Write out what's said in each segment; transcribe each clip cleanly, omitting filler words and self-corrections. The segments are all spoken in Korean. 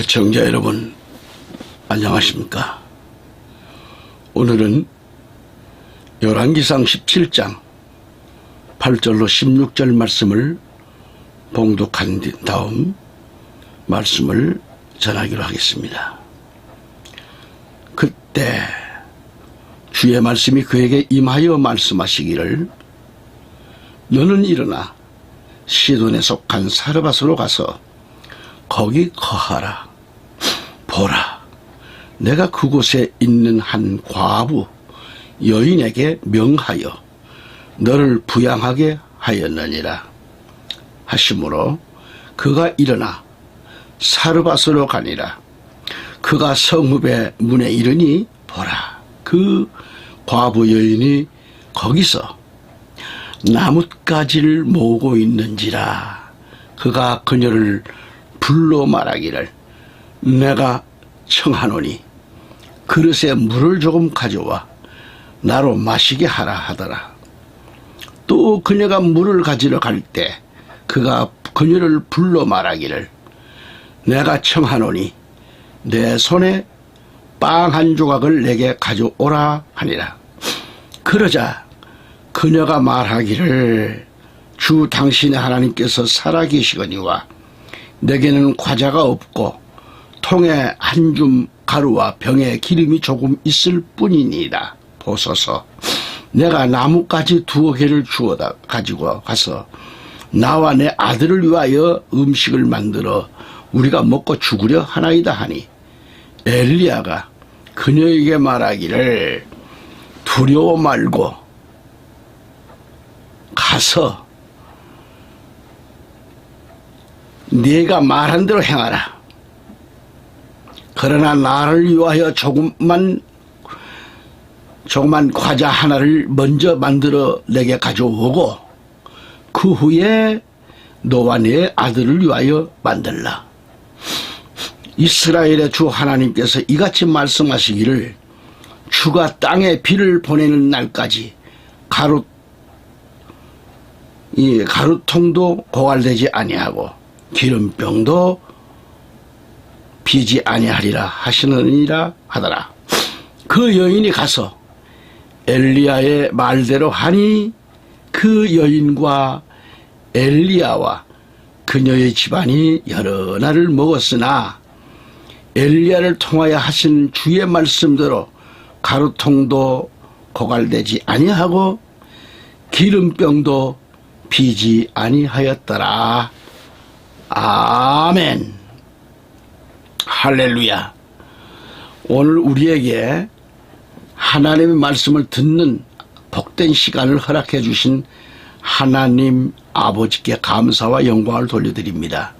시청자 여러분, 안녕하십니까? 오늘은 열왕기상 17장 8절로 16절 말씀을 봉독한 다음 말씀을 전하기로 하겠습니다. 그때 주의 말씀이 그에게 임하여 말씀하시기를, 너는 일어나 시돈에 속한 사르밧으로 가서 거기 거하라. 보라, 내가 그곳에 있는 한 과부 여인에게 명하여 너를 부양하게 하였느니라 하시므로 그가 일어나 사르밧으로 가니라. 그가 성읍의 문에 이르니 보라, 그 과부 여인이 거기서 나뭇가지를 모으고 있는지라. 그가 그녀를 불러 말하기를, 내가 청하노니 그릇에 물을 조금 가져와 나로 마시게 하라 하더라. 또 그녀가 물을 가지러 갈 때 그가 그녀를 불러 말하기를, 내가 청하노니 내 손에 빵 한 조각을 내게 가져오라 하니라. 그러자 그녀가 말하기를, 주 당신의 하나님께서 살아계시거니와 내게는 과자가 없고 통에 한 줌 가루와 병에 기름이 조금 있을 뿐이니라. 보소서, 내가 나뭇가지 2개를 주워다 가지고 가서 나와 내 아들을 위하여 음식을 만들어 우리가 먹고 죽으려 하나이다 하니, 엘리야가 그녀에게 말하기를, 두려워 말고 가서 네가 말한 대로 행하라. 그러나 나를 위하여 조그만 과자 하나를 먼저 만들어 내게 가져오고 그 후에 너와 네 아들을 위하여 만들라. 이스라엘의 주 하나님께서 이같이 말씀하시기를, 주가 땅에 비를 보내는 날까지 가루통도 고갈되지 아니하고 기름병도 비지 아니하리라 하시느니라 하더라. 그 여인이 가서 엘리야의 말대로 하니 그 여인과 엘리야와 그녀의 집안이 여러 날을 먹었으나 엘리야를 통하여 하신 주의 말씀대로 가루통도 고갈되지 아니하고 기름병도 비지 아니하였더라. 아멘. 할렐루야. 오늘 우리에게 하나님의 말씀을 듣는 복된 시간을 허락해 주신 하나님 아버지께 감사와 영광을 돌려드립니다.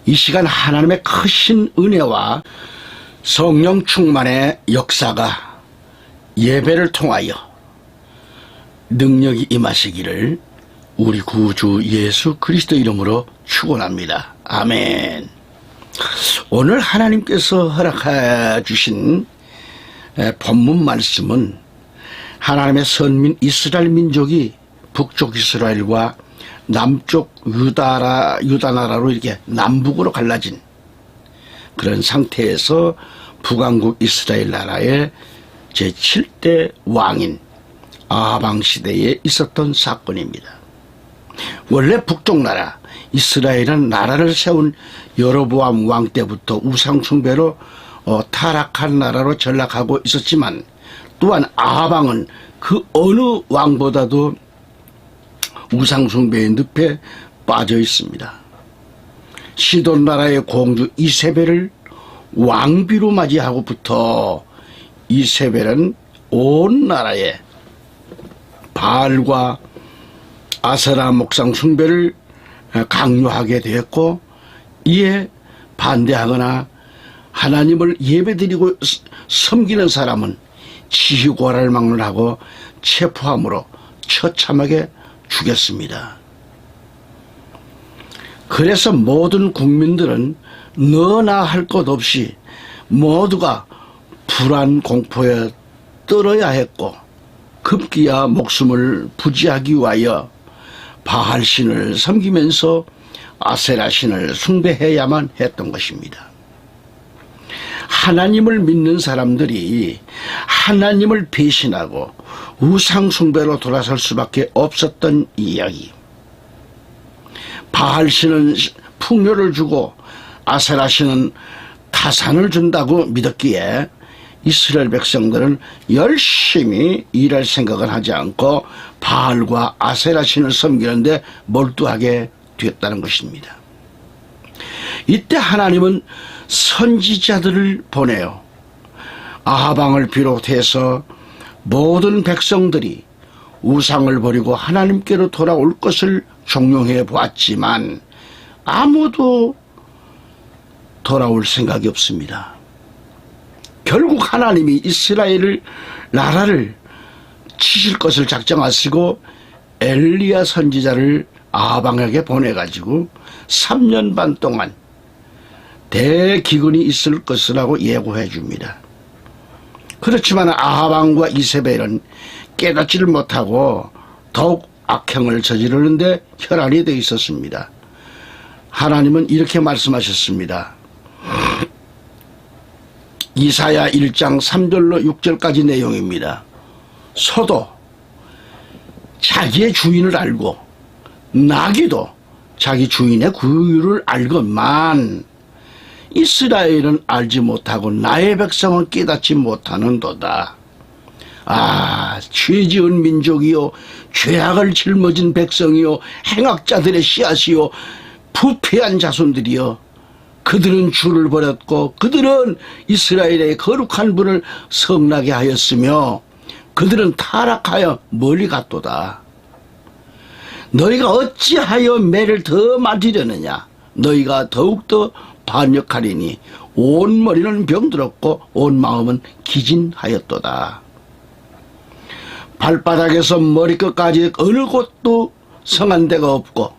이 시간 하나님의 크신 은혜와 성령 충만의 역사가 예배를 통하여 능력이 임하시기를 우리 구주 예수 그리스도 이름으로 축원합니다. 아멘. 오늘 하나님께서 허락해 주신 본문 말씀은 하나님의 선민 이스라엘 민족이 북쪽 이스라엘과 남쪽 유다 나라로 이렇게 남북으로 갈라진 그런 상태에서 북왕국 이스라엘 나라의 제7대 왕인 아방 시대에 있었던 사건입니다. 원래 북쪽 나라 이스라엘은 나라를 세운 여로보암 왕 때부터 우상 숭배로 타락한 나라로 전락하고 있었지만, 또한 아방은 그 어느 왕보다도 우상 숭배의 늪에 빠져 있습니다. 시돈 나라의 공주 이세벨을 왕비로 맞이하고부터 이세벨은 온 나라에 바알과 아세라 목상 숭배를 강요하게 되었고, 이에 반대하거나 하나님을 예배드리고 섬기는 사람은 지휘고라를 막론하고 체포함으로 처참하게 죽였습니다. 그래서 모든 국민들은 너나 할 것 없이 모두가 불안 공포에 떨어야 했고, 급기야 목숨을 부지하기 위하여 바알신을 섬기면서 아세라신을 숭배해야만 했던 것입니다. 하나님을 믿는 사람들이 하나님을 배신하고 우상숭배로 돌아설 수밖에 없었던 이야기. 바알신은 풍요를 주고 아세라신은 타산을 준다고 믿었기에 이스라엘 백성들은 열심히 일할 생각을 하지 않고 바알과 아세라신을 섬기는데 몰두하게 되었다는 것입니다. 이때 하나님은 선지자들을 보내요. 아하방을 비롯해서 모든 백성들이 우상을 버리고 하나님께로 돌아올 것을 종용해 보았지만 아무도 돌아올 생각이 없습니다. 결국 하나님이 이스라엘 나라를 치실 것을 작정하시고 엘리야 선지자를 아하방에게 보내가지고 3년 반 동안 대기근이 있을 것이라고 예고해 줍니다. 그렇지만 아하방과 이세벨은 깨닫지를 못하고 더욱 악행을 저지르는데 혈안이 되어 있었습니다. 하나님은 이렇게 말씀하셨습니다. 이사야 1장 3절로 6절까지 내용입니다. 소도 자기의 주인을 알고 나귀도 자기 주인의 구유를 알건만 이스라엘은 알지 못하고 나의 백성은 깨닫지 못하는도다. 아, 죄지은 민족이요 죄악을 짊어진 백성이요 행악자들의 씨앗이요 부패한 자손들이요, 그들은 주를 버렸고 그들은 이스라엘의 거룩한 분을 성나게 하였으며 그들은 타락하여 멀리 갔도다. 너희가 어찌하여 매를 더 맞으려느냐. 너희가 더욱더 반역하리니 온 머리는 병들었고 온 마음은 기진하였도다. 발바닥에서 머리끝까지 어느 곳도 성한 데가 없고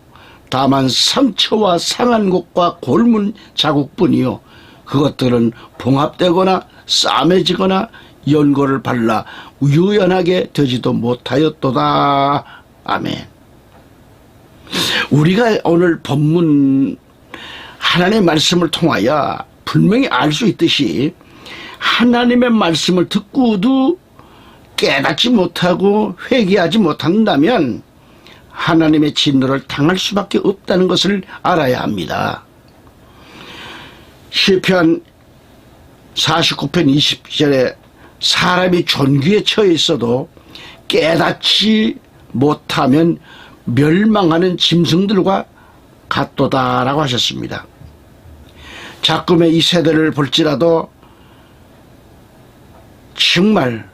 다만 상처와 상한 곳과 골문 자국뿐이요 그것들은 봉합되거나 싸매지거나 연고를 발라 유연하게 되지도 못하였도다. 아멘. 우리가 오늘 본문 하나님의 말씀을 통하여 분명히 알 수 있듯이 하나님의 말씀을 듣고도 깨닫지 못하고 회개하지 못한다면 하나님의 진노를 당할 수밖에 없다는 것을 알아야 합니다. 시편 49편 20절에 사람이 존귀에 처해 있어도 깨닫지 못하면 멸망하는 짐승들과 같도다라고 하셨습니다. 자꾸의 이 세대를 볼지라도 정말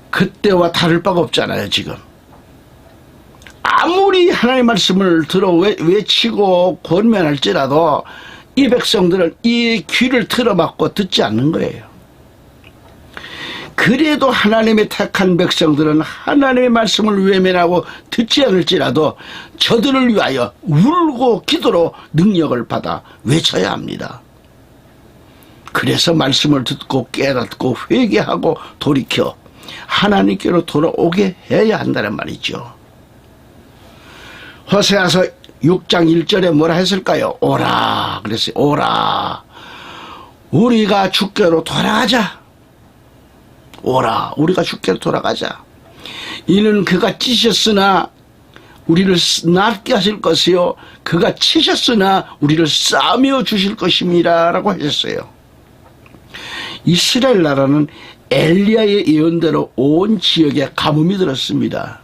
그때와 다를 바가 없잖아요. 지금 아무리 하나님의 말씀을 들어 외치고 권면할지라도 이 백성들은 이 귀를 틀어막고 듣지 않는 거예요. 그래도 하나님의 택한 백성들은 하나님의 말씀을 외면하고 듣지 않을지라도 저들을 위하여 울고 기도로 능력을 받아 외쳐야 합니다. 그래서 말씀을 듣고 깨닫고 회개하고 돌이켜 하나님께로 돌아오게 해야 한다는 말이죠. 호세아서 6장 1절에 뭐라 했을까요? 오라 그랬어요. 오라 우리가 주께로 돌아가자. 오라 우리가 주께로 돌아가자. 이는 그가 찢으셨으나 우리를 낫게 하실 것이요 그가 치셨으나 우리를 싸매어 주실 것입니다 라고 하셨어요. 이스라엘 나라는 엘리야의 예언대로 온 지역에 가뭄이 들었습니다.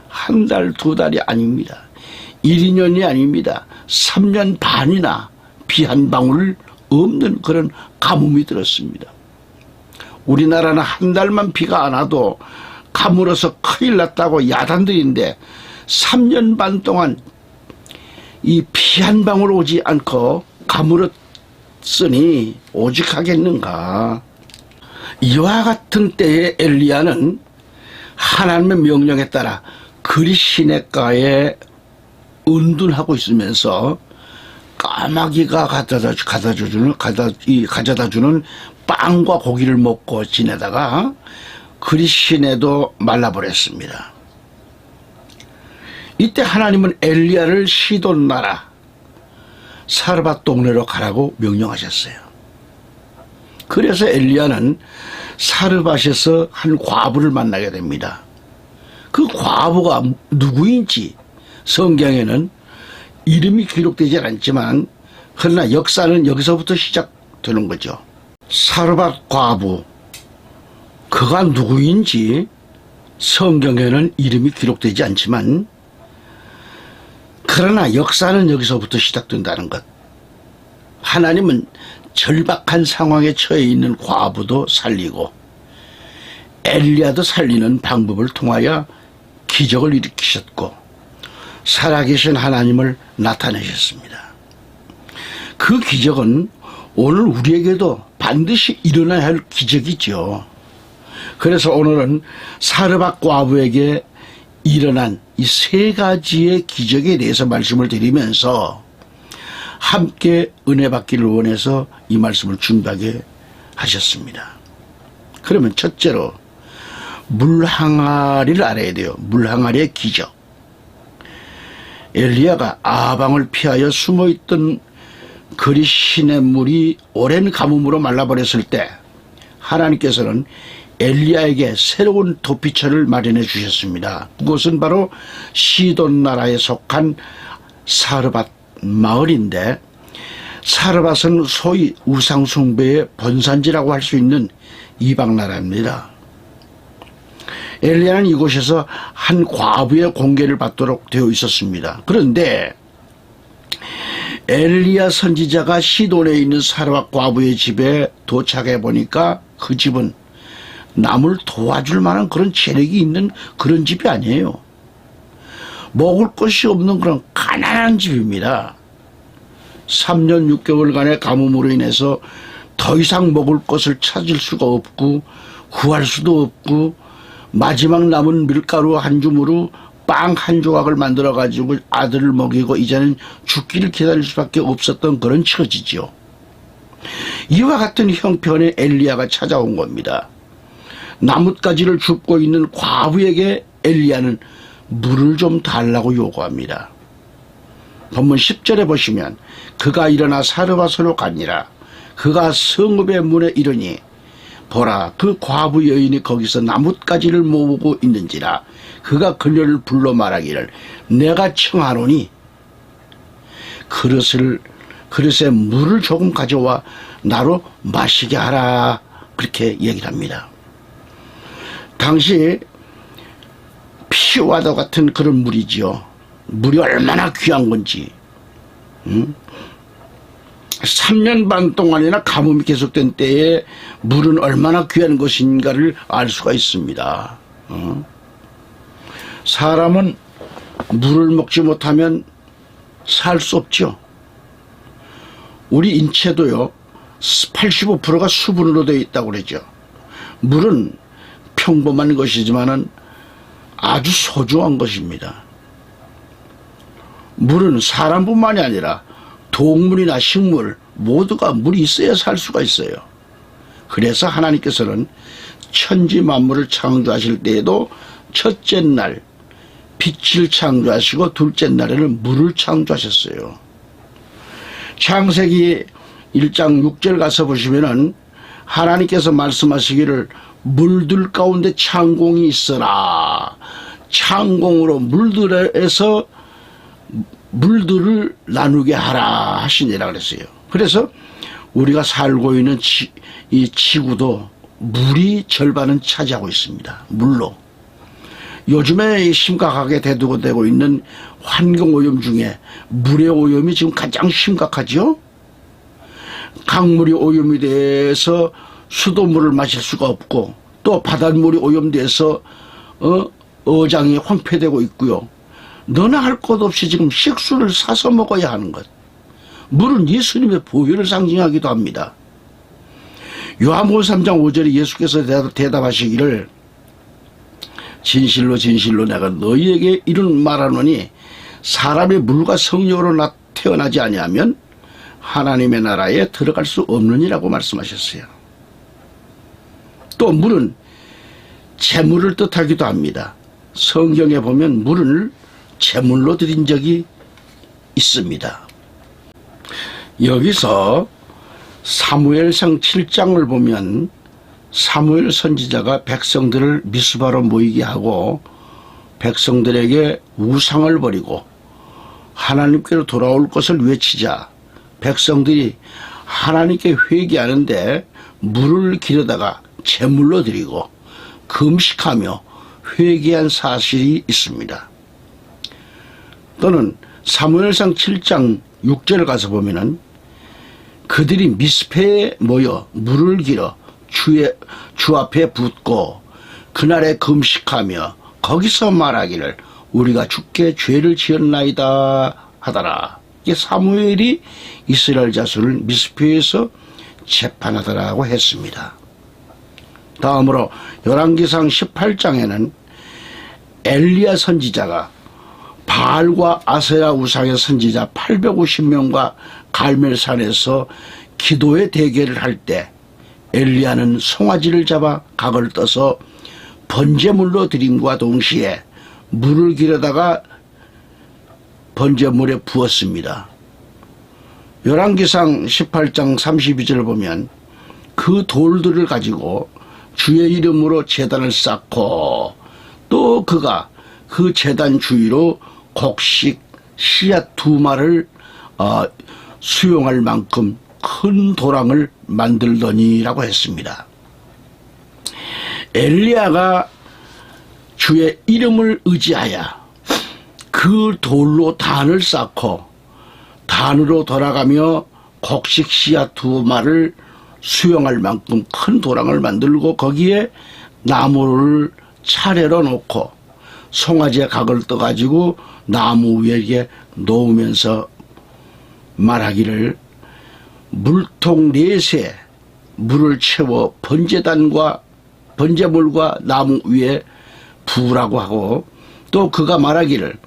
한 달, 두 달이 아닙니다. 1, 2년이 아닙니다. 3년 반이나 비 한 방울 없는 그런 가뭄이 들었습니다. 우리나라는 한 달만 비가 안 와도 가물어서 큰일 났다고 야단들인데 3년 반 동안 이 피 한 방울 오지 않고 가물었으니 오직하겠는가. 이와 같은 때에 엘리야는 하나님의 명령에 따라 그리 시냇가에 은둔하고 있으면서 까마귀가 가져다 주는 빵과 고기를 먹고 지내다가 그리 시내도 말라버렸습니다. 이때 하나님은 엘리야를 시돈 나라 사르밧 동네로 가라고 명령하셨어요. 그래서 엘리야는 사르밧에서 한 과부를 만나게 됩니다. 그 과부가 누구인지 성경에는 이름이 기록되지 않지만 그러나 역사는 여기서부터 시작되는 거죠. 사르밧 과부, 그가 누구인지 성경에는 이름이 기록되지 않지만 그러나 역사는 여기서부터 시작된다는 것. 하나님은 절박한 상황에 처해 있는 과부도 살리고 엘리야도 살리는 방법을 통하여 기적을 일으키셨고 살아계신 하나님을 나타내셨습니다. 그 기적은 오늘 우리에게도 반드시 일어나야 할 기적이죠. 그래서 오늘은 사르밧 과부에게 일어난 이 세 가지의 기적에 대해서 말씀을 드리면서 함께 은혜 받기를 원해서 이 말씀을 준비하게 하셨습니다. 그러면 첫째로 물항아리를 알아야 돼요. 물항아리의 기적. 엘리야가 아방을 피하여 숨어있던 그리 시냇물이 오랜 가뭄으로 말라버렸을 때 하나님께서는 엘리야에게 새로운 도피처를 마련해 주셨습니다. 그곳은 바로 시돈 나라에 속한 사르밧 마을인데 사르밧은 소위 우상숭배의 본산지라고 할 수 있는 이방 나라입니다. 엘리야는 이곳에서 한 과부의 공개를 받도록 되어 있었습니다. 그런데 엘리야 선지자가 시돈에 있는 사르밧 과부의 집에 도착해 보니까 그 집은 남을 도와줄 만한 그런 재력이 있는 그런 집이 아니에요. 먹을 것이 없는 그런 가난한 집입니다. 3년 6개월간의 가뭄으로 인해서 더 이상 먹을 것을 찾을 수가 없고 구할 수도 없고 마지막 남은 밀가루 한 줌으로 빵 한 조각을 만들어 가지고 아들을 먹이고 이제는 죽기를 기다릴 수밖에 없었던 그런 처지죠. 이와 같은 형편에 엘리야가 찾아온 겁니다. 나뭇가지를 줍고 있는 과부에게 엘리야는 물을 좀 달라고 요구합니다. 본문 10절에 보시면 그가 일어나 사르밧으로 가니라. 그가 성읍의 문에 이르니 보라, 그 과부 여인이 거기서 나뭇가지를 모으고 있는지라. 그가 그녀를 불러 말하기를 내가 청하노니 그릇에 물을 조금 가져와 나로 마시게 하라. 그렇게 얘기를 합니다. 당시 피와도 같은 그런 물이지요. 물이 얼마나 귀한 건지. 3년 반 동안이나 가뭄이 계속된 때에 물은 얼마나 귀한 것인가를 알 수가 있습니다. 사람은 물을 먹지 못하면 살 수 없죠. 우리 인체도요 85%가 수분으로 되어 있다고 그러죠. 물은 평범한 것이지만은 아주 소중한 것입니다. 물은 사람뿐만이 아니라 동물이나 식물 모두가 물이 있어야 살 수가 있어요. 그래서 하나님께서는 천지 만물을 창조하실 때에도 첫째 날 빛을 창조하시고 둘째 날에는 물을 창조하셨어요. 창세기 1장 6절 가서 보시면은 하나님께서 말씀하시기를 물들 가운데 창공이 있어라. 창공으로 물들에서 물들을 나누게 하라 하시니라 그랬어요. 그래서 우리가 살고 있는 이 지구도 물이 절반은 차지하고 있습니다. 물로. 요즘에 심각하게 대두되고 있는 환경오염 중에 물의 오염이 지금 가장 심각하죠. 강물이 오염이 돼서 수돗물을 마실 수가 없고 또 바닷물이 오염돼서 어장이 황폐되고 있고요. 너나 할 것 없이 지금 식수를 사서 먹어야 하는 것. 물은 예수님의 보혈을 상징하기도 합니다. 요한복음 3장 5절에 예수께서 대답하시기를 진실로 진실로 내가 너희에게 이런 말하노니 사람의 물과 성령으로 태어나지 아니하면 하나님의 나라에 들어갈 수 없느니라고 말씀하셨어요. 또 물은 재물을 뜻하기도 합니다. 성경에 보면 물을 제물로 드린 적이 있습니다. 여기서 사무엘상 7장을 보면 사무엘 선지자가 백성들을 미스바로 모이게 하고 백성들에게 우상을 버리고 하나님께로 돌아올 것을 외치자 백성들이 하나님께 회개하는데 물을 기르다가 제물로 드리고 금식하며 회개한 사실이 있습니다. 또는 사무엘상 7장 6절을 가서 보면은 그들이 미스페에 모여 물을 길어 주 앞에 붓고 그날에 금식하며 거기서 말하기를 우리가 주께 죄를 지었나이다 하더라. 이게 사무엘이 이스라엘 자손을 미스페에서 재판하더라고 했습니다. 다음으로 열왕기상 18장에는 엘리야 선지자가 바알과 아세라 우상의 선지자 850명과 갈멜산에서 기도의 대결을 할 때 엘리야는 송아지를 잡아 각을 떠서 번제물로 드림과 동시에 물을 기르다가 번제물에 부었습니다. 열왕기상 18장 32절을 보면 그 돌들을 가지고 주의 이름으로 제단을 쌓고 또 그가 그 제단 주위로 곡식 씨앗 2마를 수용할 만큼 큰 도랑을 만들더니라고 했습니다. 엘리야가 주의 이름을 의지하여 그 돌로 단을 쌓고 단으로 돌아가며 곡식 씨앗 2마를 수용할 만큼 큰 도랑을 만들고 거기에 나무를 차례로 놓고 송아지의 각을 떠가지고 나무 위에 놓으면서 말하기를 물통 4새 물을 채워 번제물과 나무 위에 부으라고 하고 또 그가 말하기를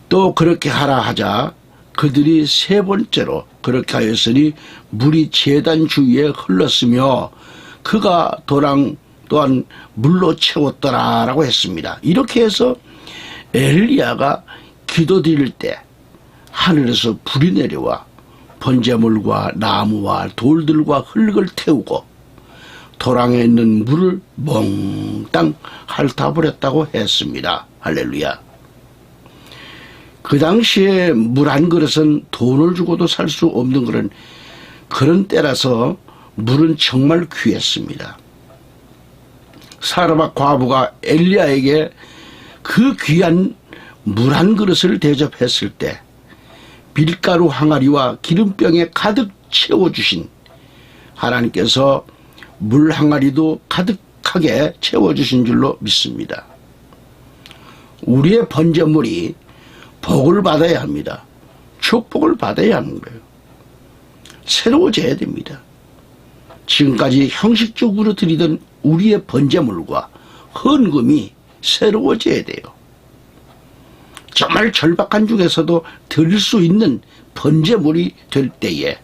또 그렇게 하라 하자 그들이 3번째로 그렇게 하였으니 물이 제단 주위에 흘렀으며 그가 도랑 또한 물로 채웠더라라고 했습니다. 이렇게 해서 엘리야가 기도드릴 때 하늘에서 불이 내려와 번제물과 나무와 돌들과 흙을 태우고 도랑에 있는 물을 몽땅 핥아버렸다고 했습니다. 할렐루야. 그 당시에 물 한 그릇은 돈을 주고도 살 수 없는 그런 때라서 물은 정말 귀했습니다. 사르밧 과부가 엘리야에게 그 귀한 물 한 그릇을 대접했을 때 밀가루 항아리와 기름병에 가득 채워주신 하나님께서 물 항아리도 가득하게 채워주신 줄로 믿습니다. 우리의 번제물이 복을 받아야 합니다. 축복을 받아야 하는 거예요. 새로워져야 됩니다. 지금까지 형식적으로 드리던 우리의 번제물과 헌금이 새로워져야 돼요. 정말 절박한 중에서도 드릴 수 있는 번제물이 될 때에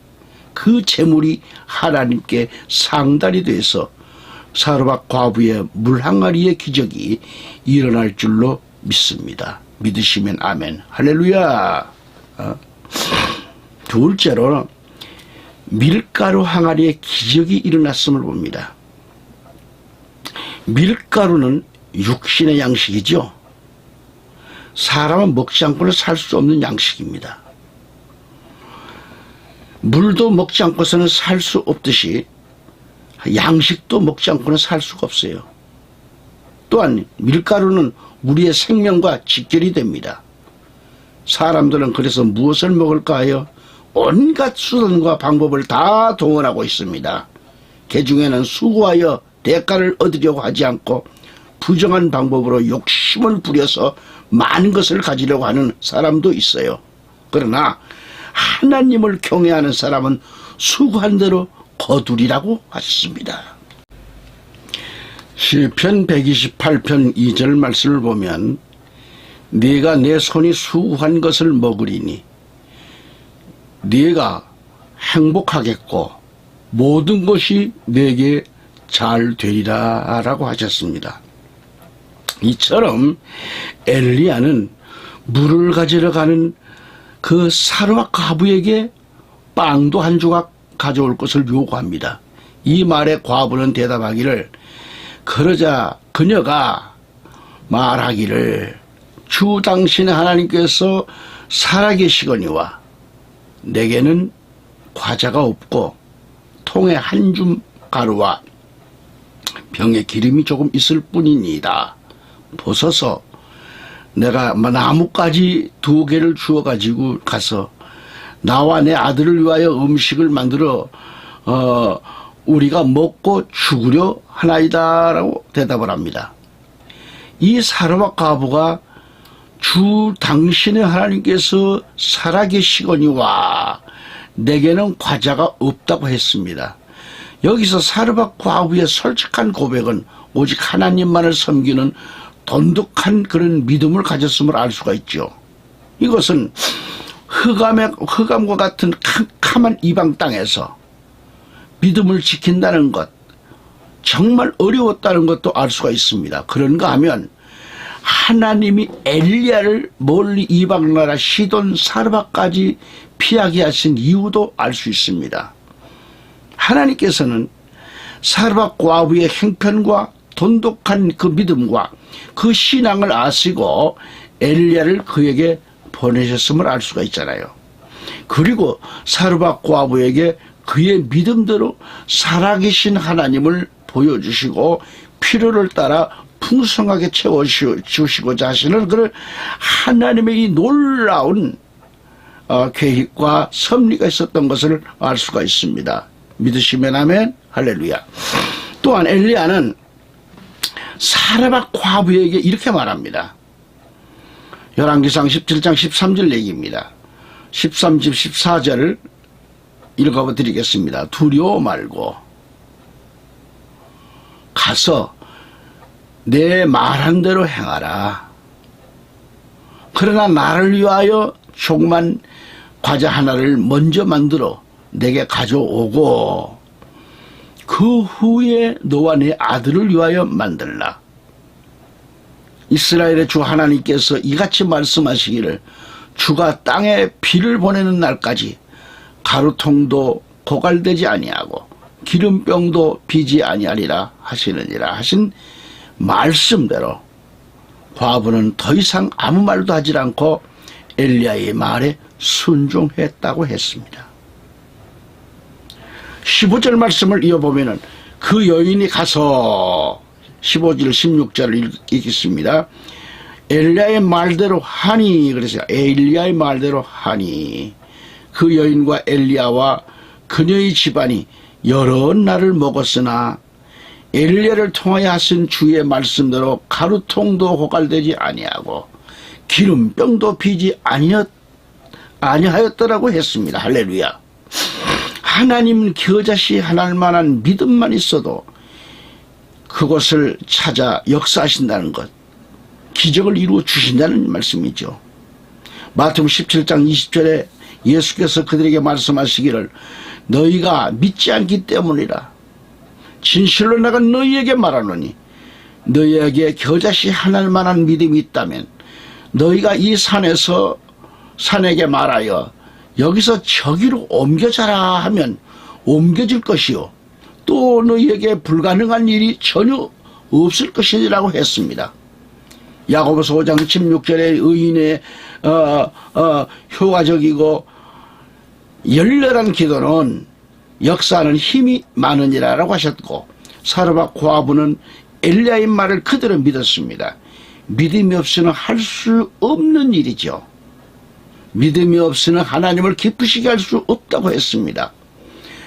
그 제물이 하나님께 상달이 돼서 사르밧 과부의 물 항아리의 기적이 일어날 줄로 믿습니다. 믿으시면 아멘. 할렐루야. 둘째로 밀가루 항아리의 기적이 일어났음을 봅니다. 밀가루는 육신의 양식이죠. 사람은 먹지 않고는 살 수 없는 양식입니다. 물도 먹지 않고서는 살 수 없듯이 양식도 먹지 않고는 살 수가 없어요. 또한 밀가루는 우리의 생명과 직결이 됩니다. 사람들은 그래서 무엇을 먹을까 하여 온갖 수단과 방법을 다 동원하고 있습니다. 그 중에는 수고하여 대가를 얻으려고 하지 않고 부정한 방법으로 욕심을 부려서 많은 것을 가지려고 하는 사람도 있어요. 그러나 하나님을 경외하는 사람은 수고한 대로 거두리라고 하셨습니다. 시편 128편 2절 말씀을 보면 네가 내 손이 수고한 것을 먹으리니 네가 행복하겠고 모든 것이 내게 잘 되리라 라고 하셨습니다. 이처럼 엘리야는 물을 가지러 가는 그 사르밧 과부에게 빵도 한 조각 가져올 것을 요구합니다. 이 말에 과부는 대답하기를, 그러자 그녀가 말하기를, 주 당신의 하나님께서 살아계시거니와 내게는 과자가 없고 통에 한 줌 가루와 병에 기름이 조금 있을 뿐이니이다. 보소서, 내가 나뭇가지 2개를 주워 가지고 가서 나와 내 아들을 위하여 음식을 만들어 우리가 먹고 죽으려 하나이다 라고 대답을 합니다. 이 사르밧 과부가 주 당신의 하나님께서 살아계시거니와 내게는 과자가 없다고 했습니다. 여기서 사르밧 과부의 솔직한 고백은 오직 하나님만을 섬기는 돈독한 그런 믿음을 가졌음을 알 수가 있죠. 이것은 흑암과 같은 캄캄한 이방 땅에서 믿음을 지킨다는 것, 정말 어려웠다는 것도 알 수가 있습니다. 그런가 하면 하나님이 엘리야를 멀리 이방 나라 시돈 사르밧까지 피하게 하신 이유도 알 수 있습니다. 하나님께서는 사르밧 과부의 행편과 돈독한 그 믿음과 그 신앙을 아시고 엘리야를 그에게 보내셨음을 알 수가 있잖아요. 그리고 사르밧 과부에게 그의 믿음대로 살아계신 하나님을 보여주시고 필요를 따라 풍성하게 채워주시고자 하시는 그런 하나님의 이 놀라운 계획과 섭리가 있었던 것을 알 수가 있습니다. 믿으시면 아멘. 할렐루야. 또한 엘리야는 사르밧 과부에게 이렇게 말합니다. 열왕기상 17장 13절 얘기입니다. 13절 14절을 읽어 드리겠습니다. 두려워 말고 가서 내 말한 대로 행하라. 그러나 나를 위하여 조그만 과자 하나를 먼저 만들어 내게 가져오고 그 후에 너와 내 아들을 위하여 만들라. 이스라엘의 주 하나님께서 이같이 말씀하시기를, 주가 땅에 비를 보내는 날까지 가루통도 고갈되지 아니하고 기름병도 비지 아니하리라 하시느니라 하신 말씀대로 과부는 더 이상 아무 말도 하지 않고 엘리야의 말에 순종했다고 했습니다. 15절 말씀을 이어보면은 그 여인이 가서 15절 16절을 읽겠습니다. 엘리야의 말대로 하니, 그래서 엘리야의 말대로 하니 그 여인과 엘리야와 그녀의 집안이 여러 날을 먹었으나 엘리야를 통하여 하신 주의 말씀대로 가루통도 고갈되지 아니하고 기름병도 비지 아니하였더라고 했습니다. 할렐루야. 하나님은 겨자씨 하나일 만한 믿음만 있어도 그것을 찾아 역사하신다는 것, 기적을 이루어 주신다는 말씀이죠. 마태복음 17장 20절에 예수께서 그들에게 말씀하시기를, 너희가 믿지 않기 때문이라. 진실로 내가 너희에게 말하노니 너희에게 겨자씨 하나일 만한 믿음이 있다면 너희가 이 산에게 말하여 여기서 저기로 옮겨자라 하면 옮겨질 것이요 또 너희에게 불가능한 일이 전혀 없을 것이라고 했습니다. 야고보서 5장 16절에 의인의 효과적이고 열렬한 기도는 역사하는 힘이 많으니라라고 하셨고, 사르밧 과부는 엘리야의 말을 그대로 믿었습니다. 믿음이 없이는 할 수 없는 일이죠. 믿음이 없이는 하나님을 기쁘시게 할 수 없다고 했습니다.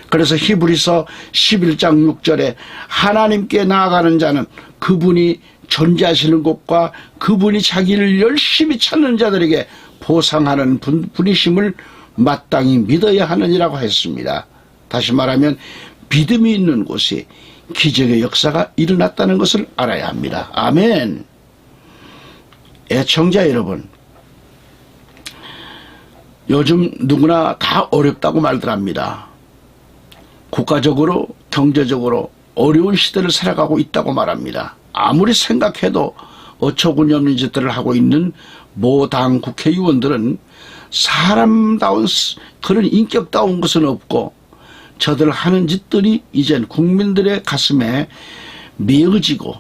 그래서 히브리서 11장 6절에 하나님께 나아가는 자는 그분이 존재하시는 곳과 그분이 자기를 열심히 찾는 자들에게 보상하는 분이심을 마땅히 믿어야 하느니라고 했습니다. 다시 말하면 믿음이 있는 곳에 기적의 역사가 일어났다는 것을 알아야 합니다. 아멘. 애청자 여러분, 요즘 누구나 다 어렵다고 말들 합니다. 국가적으로 경제적으로 어려운 시대를 살아가고 있다고 말합니다. 아무리 생각해도 어처구니 없는 짓들을 하고 있는 모 당 국회의원들은 사람다운 그런 인격다운 것은 없고 저들 하는 짓들이 이젠 국민들의 가슴에 메어지고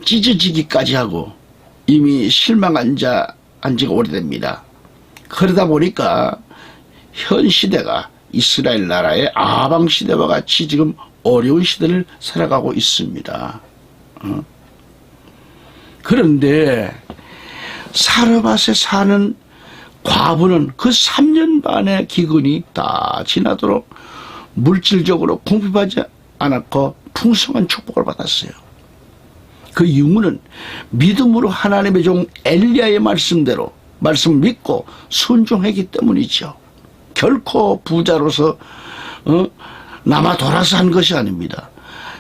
찢어지기까지 하고 이미 실망한 지가 오래됩니다. 그러다 보니까 현 시대가 이스라엘 나라의 아방 시대와 같이 지금 어려운 시대를 살아가고 있습니다. 그런데 사르밧에 사는 과부는 그 3년 반의 기근이 다 지나도록 물질적으로 궁핍하지 않았고 풍성한 축복을 받았어요. 그 이유는 믿음으로 하나님의 종 엘리야의 말씀대로 말씀을 믿고 순종했기 때문이죠. 결코 부자로서 남아 돌아서 한 것이 아닙니다.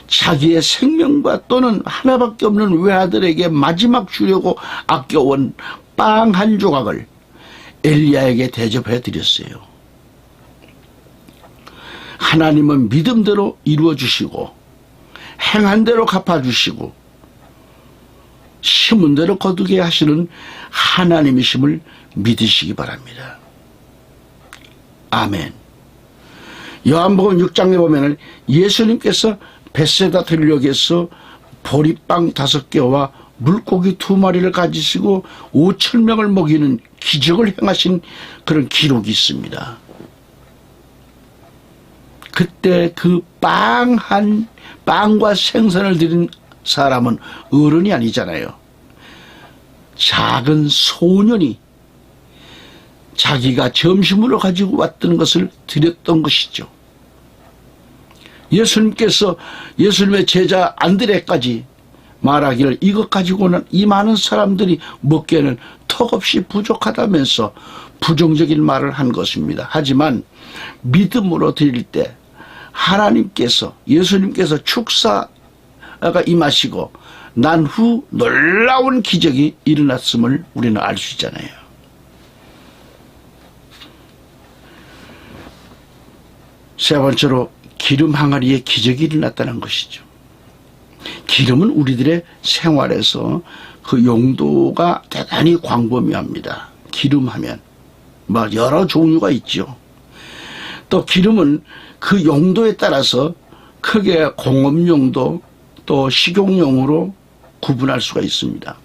자기의 생명과 또는 하나밖에 없는 외아들에게 마지막 주려고 아껴온 빵 한 조각을 엘리야에게 대접해 드렸어요. 하나님은 믿음대로 이루어 주시고 행한 대로 갚아 주시고 심은 대로 거두게 하시는 하나님이심을 믿으시기 바랍니다. 아멘. 요한복음 6장에 보면 예수님께서 벳세다 들녘에서 보리빵 5개와 물고기 2마리를 가지시고 5,000명을 먹이는 기적을 행하신 그런 기록이 있습니다. 그때 그 빵과 생선을 드린 사람은 어른이 아니잖아요. 작은 소년이 자기가 점심으로 가지고 왔던 것을 드렸던 것이죠. 예수님의 제자 안드레까지 말하기를 이것 가지고는 이 많은 사람들이 먹기에는 턱없이 부족하다면서 부정적인 말을 한 것입니다. 하지만 믿음으로 드릴 때 예수님께서 축사가 임하시고 난 후 놀라운 기적이 일어났음을 우리는 알 수 있잖아요. 세 번째로 기름 항아리에 기적이 일어났다는 것이죠. 기름은 우리들의 생활에서 그 용도가 대단히 광범위합니다. 기름하면 여러 종류가 있죠. 또 기름은 그 용도에 따라서 크게 공업용도 또 식용용으로 구분할 수가 있습니다.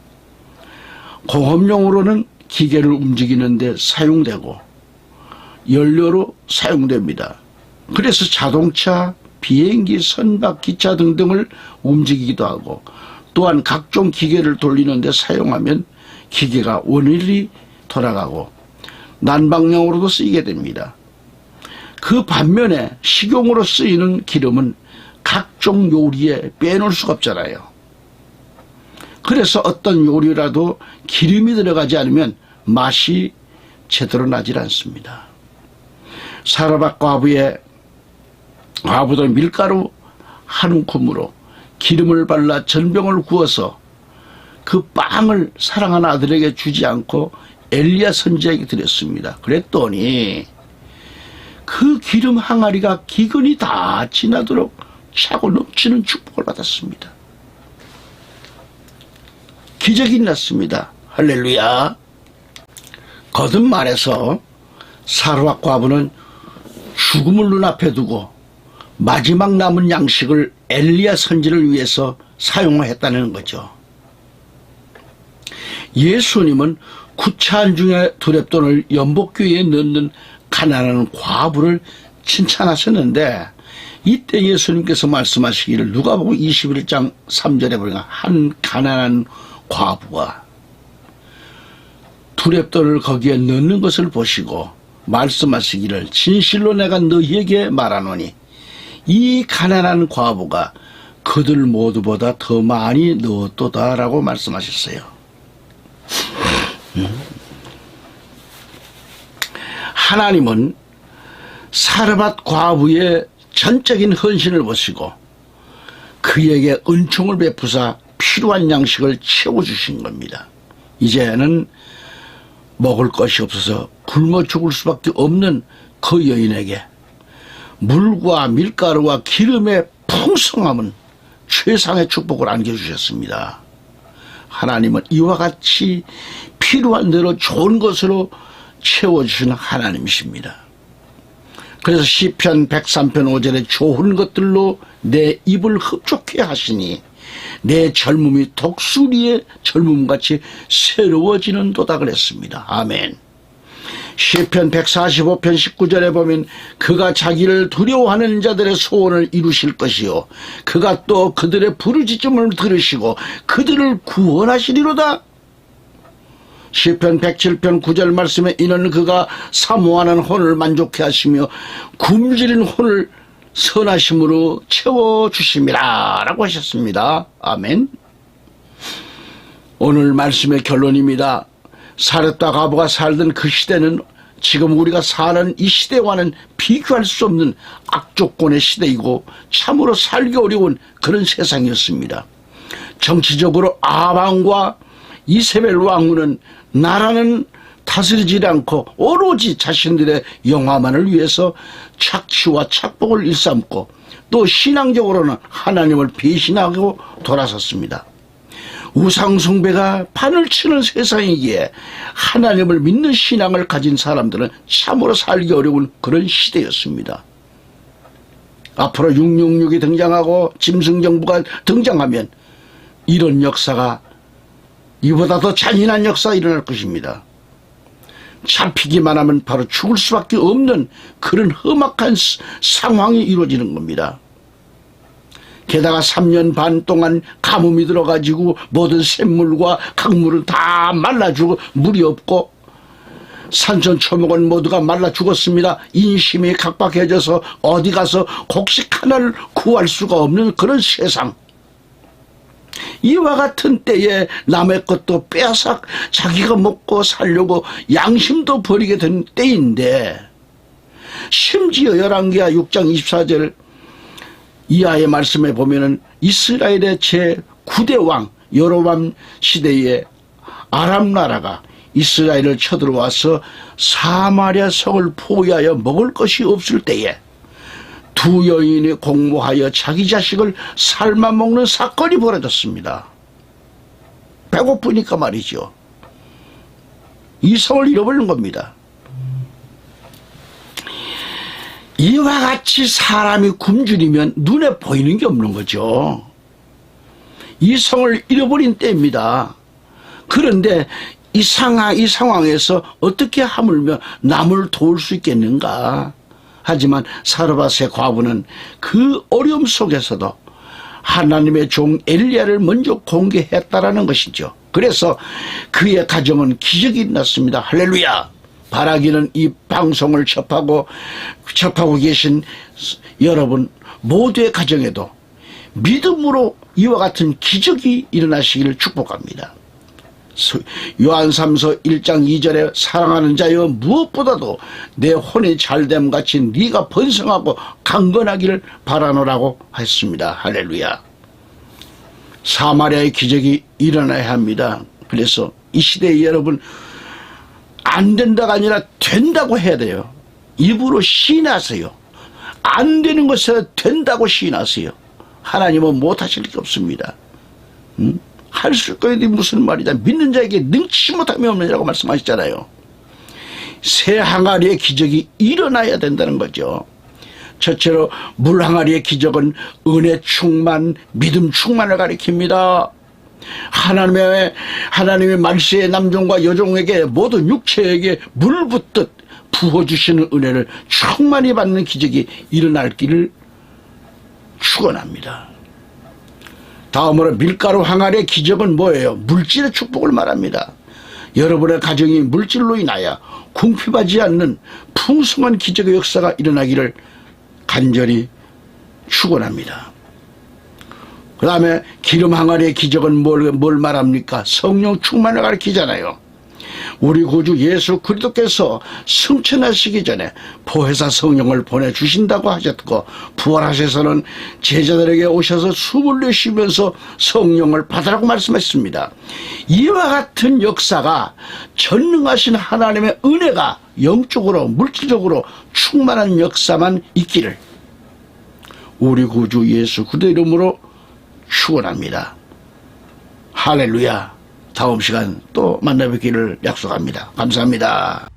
공업용으로는 기계를 움직이는 데 사용되고 연료로 사용됩니다. 그래서 자동차, 비행기, 선박, 기차 등등을 움직이기도 하고 또한 각종 기계를 돌리는 데 사용하면 기계가 원활히 돌아가고 난방용으로도 쓰이게 됩니다. 그 반면에 식용으로 쓰이는 기름은 각종 요리에 빼놓을 수가 없잖아요. 그래서 어떤 요리라도 기름이 들어가지 않으면 맛이 제대로 나질 않습니다. 사르밧 과부들은 밀가루 한 움큼으로 기름을 발라 전병을 구워서 그 빵을 사랑하는 아들에게 주지 않고 엘리야 선지자에게 드렸습니다. 그랬더니 그 기름 항아리가 기근이 다 지나도록 차고 넘치는 축복을 받았습니다. 기적이 났습니다. 할렐루야. 거듭 말해서 사르밧 과부는 죽음을 눈앞에 두고 마지막 남은 양식을 엘리야 선지를 위해서 사용했다는 거죠. 예수님은 구차한 중에 두렙돈을 연복귀에 넣는 가난한 과부를 칭찬하셨는데 이때 예수님께서 말씀하시기를 누가복음 21장 3절에 보니까 한 가난한 과부가 두렙돈을 거기에 넣는 것을 보시고 말씀하시기를 진실로 내가 너희에게 말하노니 이 가난한 과부가 그들 모두보다 더 많이 넣었도다라고 말씀하셨어요. 하나님은 사르밧 과부의 전적인 헌신을 보시고 그에게 은총을 베푸사 필요한 양식을 채워주신 겁니다. 이제는 먹을 것이 없어서 굶어 죽을 수밖에 없는 그 여인에게 물과 밀가루와 기름의 풍성함은 최상의 축복을 안겨주셨습니다. 하나님은 이와 같이 필요한 대로 좋은 것으로 채워주시는 하나님이십니다. 그래서 시편 103편 5절에 좋은 것들로 내 입을 흡족해 하시니 내 젊음이 독수리의 젊음같이 새로워지는도다 그랬습니다. 아멘. 시편 145편 19절에 보면 그가 자기를 두려워하는 자들의 소원을 이루실 것이요 그가 또 그들의 부르짖음을 들으시고 그들을 구원하시리로다. 시편 107편 9절 말씀에 이는 그가 사모하는 혼을 만족해 하시며 굶주린 혼을 선하심으로 채워주심이라 라고 하셨습니다. 아멘. 오늘 말씀의 결론입니다. 사렙과 가보가 살던 그 시대는 지금 우리가 사는 이 시대와는 비교할 수 없는 악조건의 시대이고 참으로 살기 어려운 그런 세상이었습니다. 정치적으로 아방과 이세벨 왕후는 나라는 다스리지 않고 오로지 자신들의 영화만을 위해서 착취와 착복을 일삼고 또 신앙적으로는 하나님을 배신하고 돌아섰습니다. 우상숭배가 판을 치는 세상이기에 하나님을 믿는 신앙을 가진 사람들은 참으로 살기 어려운 그런 시대였습니다. 앞으로 666이 등장하고 짐승정부가 등장하면 이런 역사가 이보다 더 잔인한 역사가 일어날 것입니다. 잡히기만 하면 바로 죽을 수밖에 없는 그런 험악한 상황이 이루어지는 겁니다. 게다가 3년 반 동안 가뭄이 들어가지고 모든 샘물과 강물을 다 말라주고 물이 없고 산천초목은 모두가 말라 죽었습니다. 인심이 각박해져서 어디 가서 곡식 하나를 구할 수가 없는 그런 세상. 이와 같은 때에 남의 것도 빼앗아 자기가 먹고 살려고 양심도 버리게 된 때인데 심지어 열왕기하 6장 24절 이하의 말씀에 보면은 이스라엘의 제9대 왕 여로밤 시대에 아람 나라가 이스라엘을 쳐들어와서 사마리아 성을 포위하여 먹을 것이 없을 때에 두 여인이 공모하여 자기 자식을 삶아먹는 사건이 벌어졌습니다. 배고프니까 말이죠. 이 성을 잃어버린 겁니다. 이와 같이 사람이 굶주리면 눈에 보이는 게 없는 거죠. 이 성을 잃어버린 때입니다. 그런데 이 상황에서 어떻게 하물며 남을 도울 수 있겠는가. 하지만 사르밧의 과부는 그 어려움 속에서도 하나님의 종 엘리야를 먼저 공개했다라는 것이죠. 그래서 그의 가정은 기적이 일어났습니다. 할렐루야. 바라기는 이 방송을 접하고 계신 여러분 모두의 가정에도 믿음으로 이와 같은 기적이 일어나시기를 축복합니다. 요한삼서 1장 2절에 사랑하는 자여 무엇보다도 내 혼이 잘됨 같이 네가 번성하고 강건하기를 바라노라고 했습니다. 할렐루야. 사마리아의 기적이 일어나야 합니다. 그래서 이 시대에 여러분 안 된다가 아니라 된다고 해야 돼요. 입으로 시인하세요. 안 되는 것에 된다고 시인하세요. 하나님은 못하실 게 없습니다. 할 수 있거니 무슨 말이다. 믿는 자에게 능치 못함이 없느냐고 말씀하셨잖아요. 새 항아리의 기적이 일어나야 된다는 거죠. 첫째로 물 항아리의 기적은 은혜 충만, 믿음 충만을 가리킵니다. 하나님의 말세의 남종과 여종에게 모든 육체에게 물 붓듯 부어주시는 은혜를 충만히 받는 기적이 일어날 길을 축원합니다. 다음으로 밀가루 항아리의 기적은 뭐예요? 물질의 축복을 말합니다. 여러분의 가정이 물질로 인하여 궁핍하지 않는 풍성한 기적의 역사가 일어나기를 간절히 축원합니다. 그 다음에 기름 항아리의 기적은 뭘 말합니까? 성령 충만을 가리키잖아요. 우리 구주 예수 그리스도께서 승천하시기 전에 보혜사 성령을 보내주신다고 하셨고 부활하셔서는 제자들에게 오셔서 숨을 내쉬면서 성령을 받으라고 말씀했습니다. 이와 같은 역사가 전능하신 하나님의 은혜가 영적으로 물질적으로 충만한 역사만 있기를 우리 구주 예수 그리스도 이름으로 축원합니다. 할렐루야. 다음 시간 또 만나뵙기를 약속합니다. 감사합니다.